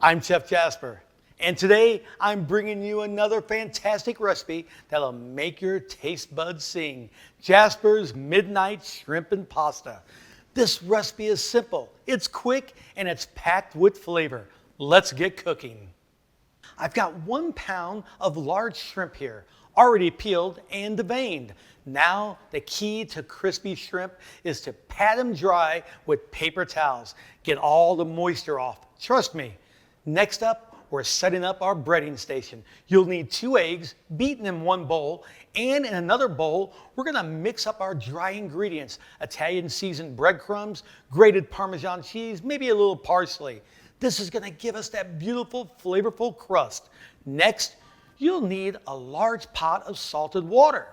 I'm Chef Jasper, and today I'm bringing you another fantastic recipe that'll make your taste buds sing. Jasper's Midnight Shrimp and Pasta. This recipe is simple, it's quick, and it's packed with flavor. Let's get cooking. I've got 1 pound of large shrimp here, already peeled and deveined. Now, the key to crispy shrimp is to pat them dry with paper towels. Get all the moisture off, trust me. Next up, we're setting up our breading station. You'll need 2 eggs beaten in 1 bowl, and in another bowl, we're gonna mix up our dry ingredients. Italian seasoned breadcrumbs, grated Parmesan cheese, maybe a little parsley. This is gonna give us that beautiful, flavorful crust. Next, you'll need a large pot of salted water.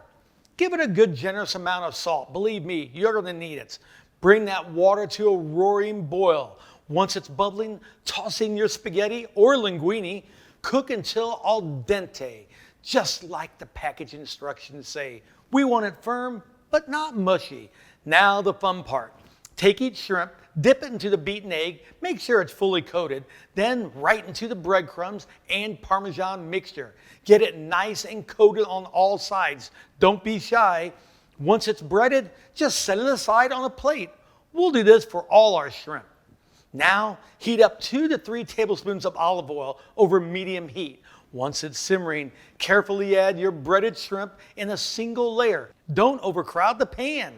Give it a good generous amount of salt. Believe me, you're gonna need it. Bring that water to a roaring boil. Once it's bubbling, toss in your spaghetti or linguine. Cook until al dente, just like the package instructions say. We want it firm, but not mushy. Now the fun part. Take each shrimp, dip it into the beaten egg, make sure it's fully coated, then right into the breadcrumbs and Parmesan mixture. Get it nice and coated on all sides. Don't be shy. Once it's breaded, just set it aside on a plate. We'll do this for all our shrimp. Now, heat up 2 to 3 tablespoons of olive oil over medium heat. Once it's simmering, carefully add your breaded shrimp in a single layer. Don't overcrowd the pan.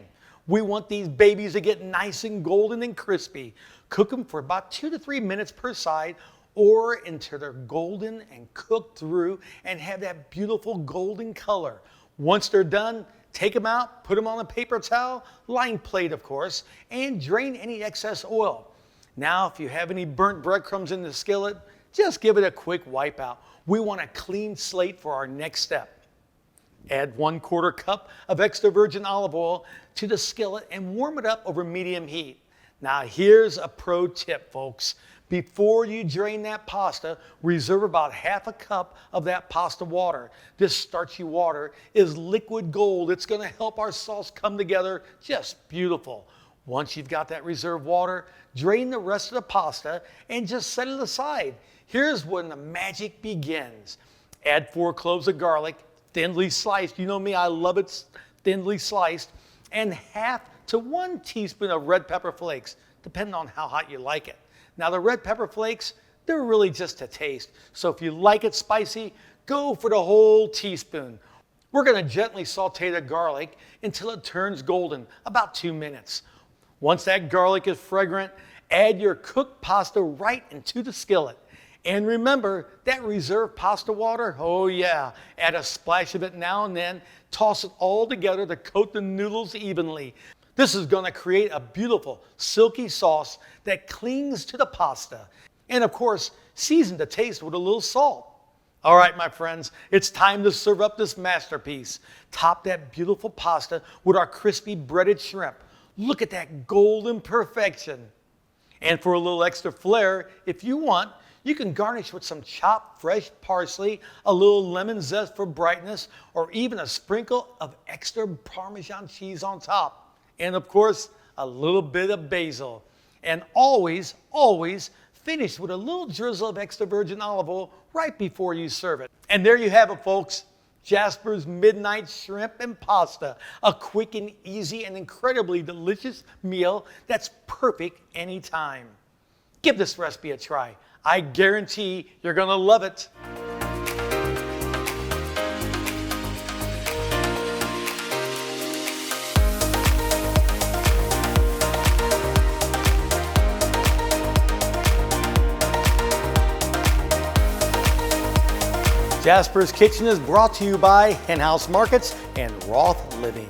We want these babies to get nice and golden and crispy. Cook them for about 2 to 3 minutes per side, or until they're golden and cooked through and have that beautiful golden color. Once they're done, take them out, put them on a paper towel, lined plate of course, and drain any excess oil. Now, if you have any burnt breadcrumbs in the skillet, just give it a quick wipe out. We want a clean slate for our next step. Add 1/4 cup of extra virgin olive oil to the skillet and warm it up over medium heat. Now, here's a pro tip, folks. Before you drain that pasta, reserve about 1/2 cup of that pasta water. This starchy water is liquid gold. It's going to help our sauce come together just beautiful. Once you've got that reserved water, drain the rest of the pasta and just set it aside. Here's when the magic begins. Add 4 cloves of garlic, thinly sliced. You know me, I love it thinly sliced. And 1/2 to 1 teaspoon of red pepper flakes, depending on how hot you like it. Now the red pepper flakes, they're really just a taste. So if you like it spicy, go for the whole teaspoon. We're gonna gently saute the garlic until it turns golden, about 2 minutes. Once that garlic is fragrant, add your cooked pasta right into the skillet. And remember that reserved pasta water? Oh yeah, add a splash of it now and then. Toss it all together to coat the noodles evenly. This is gonna create a beautiful silky sauce that clings to the pasta. And of course, season to taste with a little salt. All right, my friends, it's time to serve up this masterpiece. Top that beautiful pasta with our crispy breaded shrimp. Look at that golden perfection. And for a little extra flair, if you want, you can garnish with some chopped fresh parsley, a little lemon zest for brightness, or even a sprinkle of extra Parmesan cheese on top. And of course, a little bit of basil. And always, always finish with a little drizzle of extra virgin olive oil right before you serve it. And there you have it, folks. Jasper's Midnight Shrimp and Pasta, a quick and easy and incredibly delicious meal that's perfect anytime. Give this recipe a try. I guarantee you're gonna love it. Jasper's Kitchen is brought to you by Hen House Markets and Roth Living.